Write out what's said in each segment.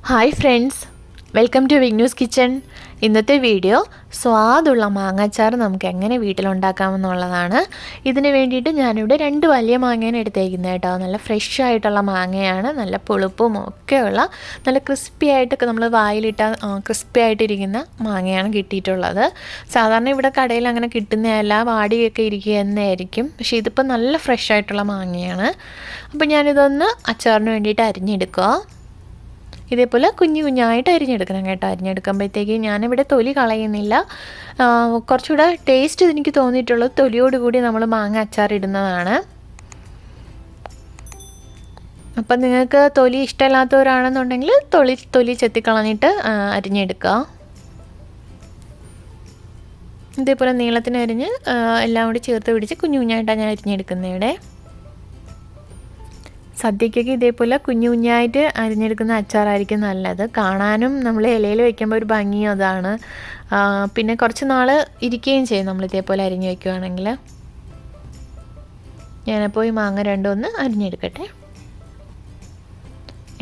Hi friends, welcome to Vignu's Kitchen. ഇന്നത്തെ video സ്വാദുള്ള മാങ്ങാച്ചാർ നമുക്ക് എങ്ങനെ വീട്ടിലുണ്ടാക്കാമെന്നുള്ളതാണ്. ഇതിന് വേണ്ടിയിട്ട് ഞാനിവിടെ 2 വലിയ മാങ്ങയാണ് എടുത്തേക്കുന്നത് കേട്ടോ. നല്ല ഫ്രഷ് ആയിട്ടുള്ള മാങ്ങയാണ്, നല്ല പുളിപ്പും ഒക്കെയുള്ള നല്ല ക്രിസ്പി ആയിട്ടൊക്കെ നമ്മൾ വായിലിട്ട ക്രിസ്പി ആയിട്ടിരിക്കുന്ന മാങ്ങയാണ് കിട്ടിയിട്ടുള്ളത്. സാധാരണ ഇവിടെ കടയിൽ അങ്ങനെ കിട്ടുന്നതല്ല, വാടിയൊക്കെ ഇരിക്കുക എന്നായിരിക്കും. പക്ഷേ ഇതിപ്പോൾ നല്ല ഫ്രഷ് ആയിട്ടുള്ള മാങ്ങയാണ്. അപ്പോൾ ഞാനിതൊന്ന് അച്ചാറിന് വേണ്ടിയിട്ട് അരിഞ്ഞെടുക്കുക. ഇതേപോലെ കുഞ്ഞു കുഞ്ഞായിട്ട് അരിഞ്ഞെടുക്കണം കേട്ടോ. അരിഞ്ഞെടുക്കുമ്പോഴത്തേക്ക് ഞാനിവിടെ തൊലി കളയുന്നില്ല. കുറച്ചുകൂടെ ടേസ്റ്റ് എനിക്ക് തോന്നിയിട്ടുള്ളത് തൊലിയോടുകൂടി നമ്മൾ മാങ്ങ അച്ചാർ ഇടുന്നതാണ്. അപ്പം നിങ്ങൾക്ക് തൊലി ഇഷ്ടമില്ലാത്തവരാണെന്നുണ്ടെങ്കിൽ തൊലി ചെത്തിക്കളഞ്ഞിട്ട് അരിഞ്ഞെടുക്കുക. ഇതേപോലെ നീളത്തിന് അരിഞ്ഞ് എല്ലാം കൂടി ചേർത്ത് പിടിച്ച് കുഞ്ഞു കുഞ്ഞായിട്ടാണ് ഞാൻ അരിഞ്ഞെടുക്കുന്നത് ഇവിടെ. സദ്യക്കൊക്കെ ഇതേപോലെ കുഞ്ഞു കുഞ്ഞായിട്ട് അരിഞ്ഞെടുക്കുന്ന അച്ചാറായിരിക്കും നല്ലത്. കാണാനും നമ്മൾ ഇലയിൽ വയ്ക്കുമ്പോൾ ഒരു ഭംഗിയും അതാണ്. പിന്നെ കുറച്ച് നാൾ ഇരിക്കുകയും ചെയ്യും നമ്മൾ ഇതേപോലെ അരിഞ്ഞ് വയ്ക്കുകയാണെങ്കിൽ. ഞാനപ്പോൾ ഈ മാങ്ങ രണ്ടും ഒന്ന് അരിഞ്ഞെടുക്കട്ടെ.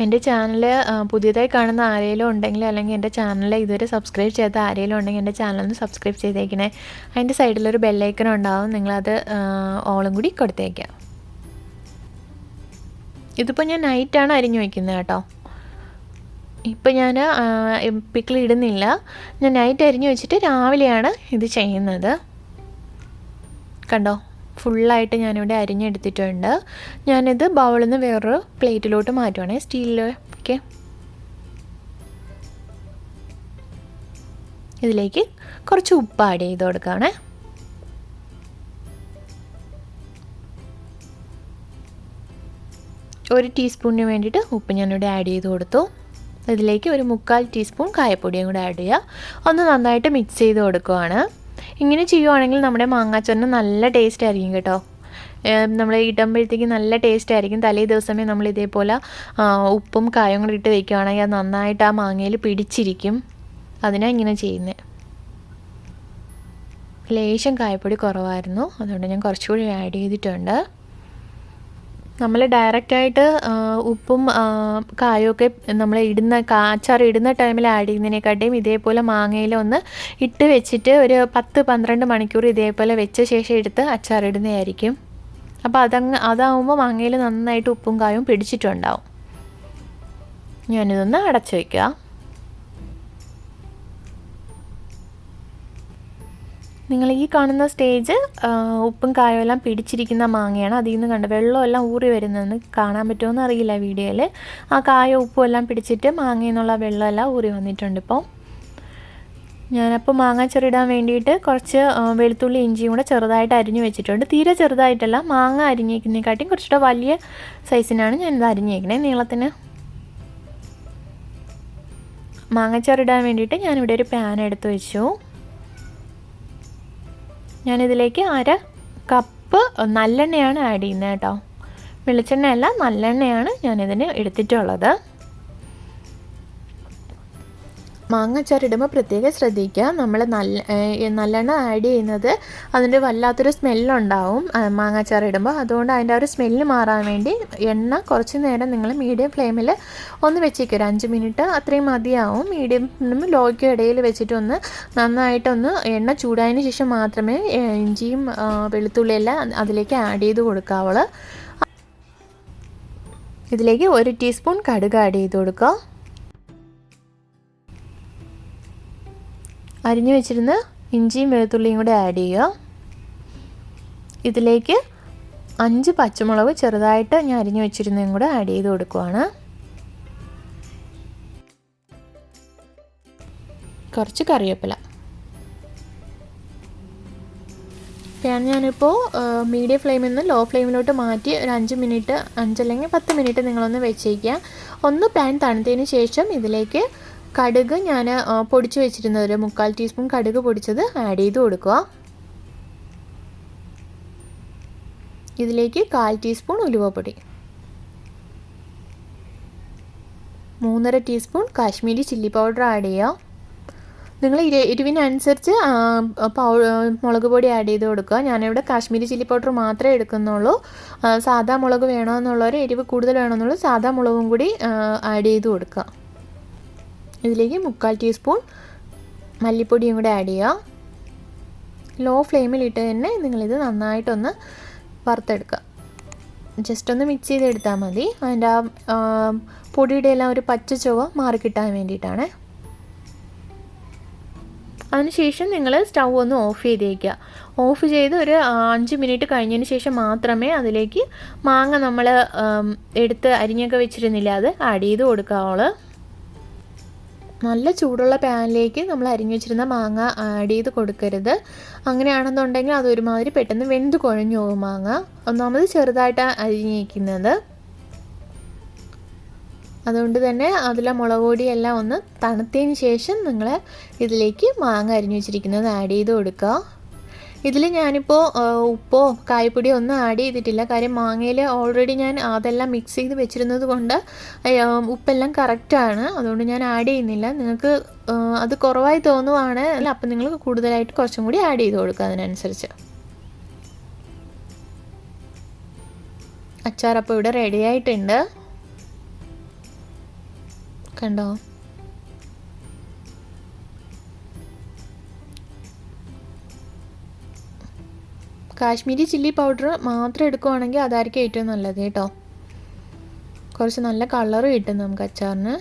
എൻ്റെ ചാനൽ പുതിയതായി കാണുന്ന ആരെങ്കിലും ഉണ്ടെങ്കിൽ, അല്ലെങ്കിൽ എൻ്റെ ചാനൽ ഇതുവരെ സബ്സ്ക്രൈബ് ചെയ്യാത്ത ആരെങ്കിലും ഉണ്ടെങ്കിൽ എൻ്റെ ചാനലൊന്ന് സബ്സ്ക്രൈബ് ചെയ്തേക്കണേ. അതിൻ്റെ സൈഡിലൊരു ബെല്ലൈക്കൺ ഉണ്ടാവും, നിങ്ങളത് ഓളും കൂടി കൊടുത്തേക്കാം. ഇതിപ്പോൾ ഞാൻ നൈറ്റാണ് അരിഞ്ഞു വയ്ക്കുന്നത് കേട്ടോ. ഇപ്പം ഞാൻ പിക്കിൾ ഇടുന്നില്ല. ഞാൻ നൈറ്റ് അരിഞ്ഞു വെച്ചിട്ട് രാവിലെയാണ് ഇത് ചെയ്യുന്നത്. കണ്ടോ, ഫുള്ളായിട്ട് ഞാനിവിടെ അരിഞ്ഞെടുത്തിട്ടുണ്ട്. ഞാനിത് ബൗളിൽ നിന്ന് വേറൊരു പ്ലേറ്റിലോട്ട് മാറ്റുവാണേ, സ്റ്റീലിലൊക്കെ. ഇതിലേക്ക് കുറച്ച് ഉപ്പ് ആഡ് ചെയ്ത് കൊടുക്കുകയാണേ. ഒരു ടീസ്പൂണിന് വേണ്ടിയിട്ട് ഉപ്പ് ഞാനിവിടെ ആഡ് ചെയ്ത് കൊടുത്തു. ഇതിലേക്ക് ഒരു 3/4 ടീസ്പൂൺ കായപ്പൊടിയും കൂടെ ആഡ് ചെയ്യുക. ഒന്ന് നന്നായിട്ട് മിക്സ് ചെയ്ത് കൊടുക്കുകയാണ്. ഇങ്ങനെ ചെയ്യുവാണെങ്കിൽ നമ്മുടെ മാങ്ങാച്ചാറിന് നല്ല ടേസ്റ്റ് ആയിരിക്കും കേട്ടോ. നമ്മൾ ഇടുമ്പോഴത്തേക്ക് നല്ല ടേസ്റ്റ് ആയിരിക്കും. തലേ ദിവസമേ നമ്മൾ ഇതേപോലെ ഉപ്പും കായും കൂടി ഇട്ട് വയ്ക്കുകയാണെങ്കിൽ അത് നന്നായിട്ട് ആ മാങ്ങയിൽ പിടിച്ചിരിക്കും. അതിനാണ് ഇങ്ങനെ ചെയ്യുന്നത്. ലേശം കായപ്പൊടി കുറവായിരുന്നു, അതുകൊണ്ട് ഞാൻ കുറച്ചുകൂടി ആഡ് ചെയ്തിട്ടുണ്ട്. നമ്മൾ ഡയറക്റ്റായിട്ട് ഉപ്പും കായൊക്കെ നമ്മൾ അച്ചാർ ഇടുന്ന ടൈമിൽ ആഡ് ചെയ്യുന്നതിനെക്കാട്ടിയും ഇതേപോലെ മാങ്ങയിൽ ഒന്ന് ഇട്ട് വെച്ചിട്ട് ഒരു 10-12 മണിക്കൂർ ഇതേപോലെ വെച്ച ശേഷം എടുത്ത് അച്ചാർ ഇടുന്നതായിരിക്കും. അപ്പോൾ അതാവുമ്പോൾ മാങ്ങയിൽ നന്നായിട്ട് ഉപ്പും കായും പിടിച്ചിട്ടുണ്ടാവും. ഞാനിതൊന്ന് അടച്ചു വയ്ക്കുക. നിങ്ങൾ ഈ കാണുന്ന സ്റ്റേജ് ഉപ്പും കായും എല്ലാം പിടിച്ചിരിക്കുന്ന മാങ്ങയാണ്. അതിൽ നിന്ന് കണ്ട് വെള്ളമെല്ലാം ഊറി വരുന്നതെന്ന് കാണാൻ പറ്റുമോയെന്ന് അറിയില്ല വീഡിയോയിൽ. ആ കായ ഉപ്പും എല്ലാം പിടിച്ചിട്ട് മാങ്ങയിൽ നിന്നുള്ള വെള്ളമെല്ലാം ഊറി വന്നിട്ടുണ്ട്. ഇപ്പോൾ ഞാനപ്പോൾ മാങ്ങാച്ചാറിടാൻ വേണ്ടിയിട്ട് കുറച്ച് വെളുത്തുള്ളി ഇഞ്ചിയും കൂടെ ചെറുതായിട്ട് അരിഞ്ഞു വെച്ചിട്ടുണ്ട്. തീരെ ചെറുതായിട്ടല്ല, മാങ്ങ അരിഞ്ഞേക്കുന്നതിനെക്കാട്ടിയും കുറച്ചുകൂടെ വലിയ സൈസിനാണ് ഞാനിത് അരിഞ്ഞേക്കണേ, നീളത്തിന്. മാങ്ങാച്ചാറിടാൻ വേണ്ടിയിട്ട് ഞാനിവിടെ ഒരു പാൻ എടുത്ത് വെച്ചു. ഞാനിതിലേക്ക് 1/2 കപ്പ് നല്ലെണ്ണയാണ് ആഡ് ചെയ്യുന്നത് കേട്ടോ. വെളിച്ചെണ്ണയല്ല, നല്ലെണ്ണയാണ് ഞാനിതിന് എടുത്തിട്ടുള്ളത്. മാങ്ങാച്ചാർ ഇടുമ്പോൾ പ്രത്യേകം ശ്രദ്ധിക്കുക. നമ്മൾ നല്ലെണ്ണ ആഡ് ചെയ്യുന്നത് അതിൻ്റെ വല്ലാത്തൊരു സ്മെല്ലുണ്ടാവും മാങ്ങാച്ചാർ ഇടുമ്പോൾ. അതുകൊണ്ട് അതിൻ്റെ ആ ഒരു സ്മെല്ല് മാറാൻ വേണ്ടി എണ്ണ കുറച്ച് നേരം നിങ്ങൾ മീഡിയം ഫ്ലെയിമിൽ ഒന്ന് വെച്ചേക്കുക. ഒരു 5 മിനിറ്റ് അത്രയും മതിയാവും. മീഡിയം ലോയ്ക്കും ഇടയിൽ വെച്ചിട്ടൊന്ന് നന്നായിട്ടൊന്ന് എണ്ണ ചൂടായതിന് ശേഷം മാത്രമേ ഇഞ്ചിയും വെളുത്തുള്ളിയെല്ലാം അതിലേക്ക് ആഡ് ചെയ്ത് കൊടുക്കാവുള്ളൂ. ഇതിലേക്ക് 1 ടീസ്പൂൺ കടുക് ആഡ് ചെയ്ത് കൊടുക്കുക. അരിഞ്ഞു വെച്ചിരുന്ന ഇഞ്ചിയും വെളുത്തുള്ളിയും കൂടെ ആഡ് ചെയ്യുക. ഇതിലേക്ക് 5 പച്ചമുളക് ചെറുതായിട്ട് ഞാൻ അരിഞ്ഞു വെച്ചിരുന്നതും കൂടെ ആഡ് ചെയ്ത് കൊടുക്കുവാണ്. കുറച്ച് കറിവേപ്പില. ഞാനിപ്പോൾ മീഡിയം ഫ്ലെയിമിൽ നിന്ന് ലോ ഫ്ലെയിമിലോട്ട് മാറ്റി ഒരു 5 മിനിറ്റ്, 5 അല്ലെങ്കിൽ 10 മിനിറ്റ് നിങ്ങളൊന്ന് വെച്ചേക്കുക. ഒന്ന് പാൻ തണുത്തതിന് ശേഷം ഇതിലേക്ക് കടുക് ഞാൻ പൊടിച്ച് വെച്ചിരുന്നത് ഒരു 3/4 ടീസ്പൂൺ കടുക് പൊടിച്ചത് ആഡ് ചെയ്ത് കൊടുക്കുക. ഇതിലേക്ക് 1/4 ടീസ്പൂൺ ഉലുവപ്പൊടി, 3.5 teaspoon Kashmiri chilli powder add ചെയ്യുക. നിങ്ങൾ എരിവിനനുസരിച്ച് മുളക് പൊടി ആഡ് ചെയ്ത് കൊടുക്കുക. ഞാനിവിടെ കാശ്മീരി ചില്ലി പൗഡർ മാത്രമേ എടുക്കുന്നുള്ളൂ. സാധാ മുളക് വേണമെന്നുള്ളവർ, എരിവ് കൂടുതൽ വേണമെന്നുള്ളൂ, സാധാ മുളകും കൂടി ആഡ് ചെയ്ത് കൊടുക്കുക. ഇതിലേക്ക് 1/4 ടീസ്പൂൺ മല്ലിപ്പൊടിയും കൂടെ ആഡ് ചെയ്യുക. ലോ ഫ്ലെയിമിലിട്ട് തന്നെ നിങ്ങളിത് നന്നായിട്ടൊന്ന് വറുത്തെടുക്കുക. ജസ്റ്റ് ഒന്ന് മിക്സ് ചെയ്തെടുത്താൽ മതി. അതിൻ്റെ ആ പൊടിയുടെ എല്ലാം ഒരു പച്ച ചുവ മാറിക്കിട്ടാൻ വേണ്ടിയിട്ടാണ്. അതിനുശേഷം നിങ്ങൾ സ്റ്റൗ ഒന്ന് ഓഫ് ചെയ്തേക്കുക. ഓഫ് ചെയ്ത് ഒരു 5 മിനിറ്റ് കഴിഞ്ഞതിന് ശേഷം മാത്രമേ അതിലേക്ക് മാങ്ങ നമ്മൾ എടുത്ത് അരിഞ്ഞൊക്കെ വെച്ചിരുന്നില്ല അത് ആഡ് ചെയ്ത് കൊടുക്കാവുള്ളൂ. നല്ല ചൂടുള്ള പാനിലേക്ക് നമ്മൾ അരിഞ്ഞു വെച്ചിരുന്ന മാങ്ങ ആഡ് ചെയ്ത് കൊടുക്കരുത്. അങ്ങനെയാണെന്നുണ്ടെങ്കിൽ അതൊരുമാതിരി പെട്ടെന്ന് വെന്ത് കുഴഞ്ഞു പോകും മാങ്ങ. ഒന്നാമത് ചെറുതായിട്ട് അരിഞ്ഞിരിക്കുന്നത്, അതുകൊണ്ട് തന്നെ അതിലെ മുളക് പൊടിയെല്ലാം ഒന്ന് തണുത്തതിന് ശേഷം നിങ്ങൾ ഇതിലേക്ക് മാങ്ങ അരിഞ്ഞു വെച്ചിരിക്കുന്നത് ആഡ് ചെയ്ത് കൊടുക്കുക. ഇതിൽ ഞാനിപ്പോൾ ഉപ്പോ കായപ്പൊടിയോ ഒന്നും ആഡ് ചെയ്തിട്ടില്ല. കാര്യം മാങ്ങയിൽ ഓൾറെഡി ഞാൻ അതെല്ലാം മിക്സ് ചെയ്ത് വെച്ചിരുന്നത് കൊണ്ട് ഉപ്പെല്ലാം കറക്റ്റാണ്. അതുകൊണ്ട് ഞാൻ ആഡ് ചെയ്യുന്നില്ല. നിങ്ങൾക്ക് അത് കുറവായി തോന്നുവാണ് അപ്പം നിങ്ങൾ കൂടുതലായിട്ട് കുറച്ചും കൂടി ആഡ് ചെയ്ത് കൊടുക്കുക അതിനനുസരിച്ച്. അച്ചാർ അപ്പോൾ ഇവിടെ റെഡി ആയിട്ടുണ്ട്, കണ്ടോ. കാശ്മീരി ചില്ലി പൗഡർ മാത്രം എടുക്കുവാണെങ്കിൽ അതായിരിക്കും ഏറ്റവും നല്ലത് കേട്ടോ. കുറച്ച് നല്ല കളറ് കിട്ടും നമുക്ക് അച്ചാറിന്.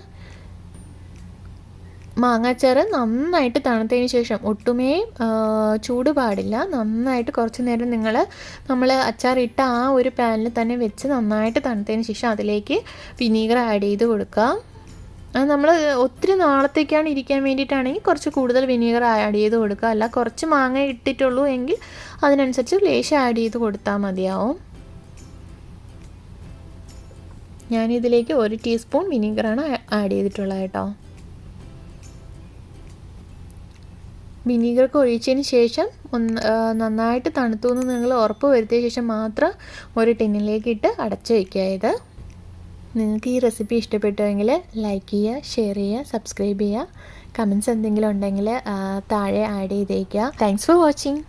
മാങ്ങ അച്ചാർ നന്നായിട്ട് തണുത്തതിന് ശേഷം, ഒട്ടുമേ ചൂട് പാടില്ല, നന്നായിട്ട് കുറച്ച് നേരം നമ്മൾ അച്ചാർ ഇട്ട ആ ഒരു പാനിൽ തന്നെ വെച്ച് നന്നായിട്ട് തണുത്തതിന് ശേഷം അതിലേക്ക് വിനീഗർ ആഡ് ചെയ്ത് കൊടുക്കുക. അത് നമ്മൾ ഒത്തിരി നാളത്തേക്കാണ് ഇരിക്കാൻ വേണ്ടിയിട്ടാണെങ്കിൽ കുറച്ച് കൂടുതൽ വിനീഗർ ആഡ് ചെയ്ത് കൊടുക്കുക. അല്ല കുറച്ച് മാങ്ങ ഇട്ടിട്ടുള്ളൂ എങ്കിൽ അതിനനുസരിച്ച് ലേശം ആഡ് ചെയ്ത് കൊടുത്താൽ മതിയാവും. ഞാനിതിലേക്ക് 1 ടീസ്പൂൺ വിനീഗറാണ് ആഡ് ചെയ്തിട്ടുള്ളത് കേട്ടോ. വിനീഗറൊക്കെ ഒഴിച്ചതിന് ശേഷം നന്നായിട്ട് തണുത്തു എന്ന് നിങ്ങൾ ഉറപ്പ് വരുത്തിയ ശേഷം മാത്രം ഒരു ടിന്നിലേക്ക് ഇട്ട് അടച്ചു വയ്ക്കുക. ഇത് നിങ്ങൾക്ക് ഈ റെസിപ്പി ഇഷ്ടപ്പെട്ടുവെങ്കിൽ ലൈക്ക് ചെയ്യുക, ഷെയർ ചെയ്യുക, സബ്സ്ക്രൈബ് ചെയ്യുക. കമൻറ്റ്സ് എന്തെങ്കിലും ഉണ്ടെങ്കിൽ താഴെ ആഡ് ചെയ്തേക്കുക. Thanks for watching.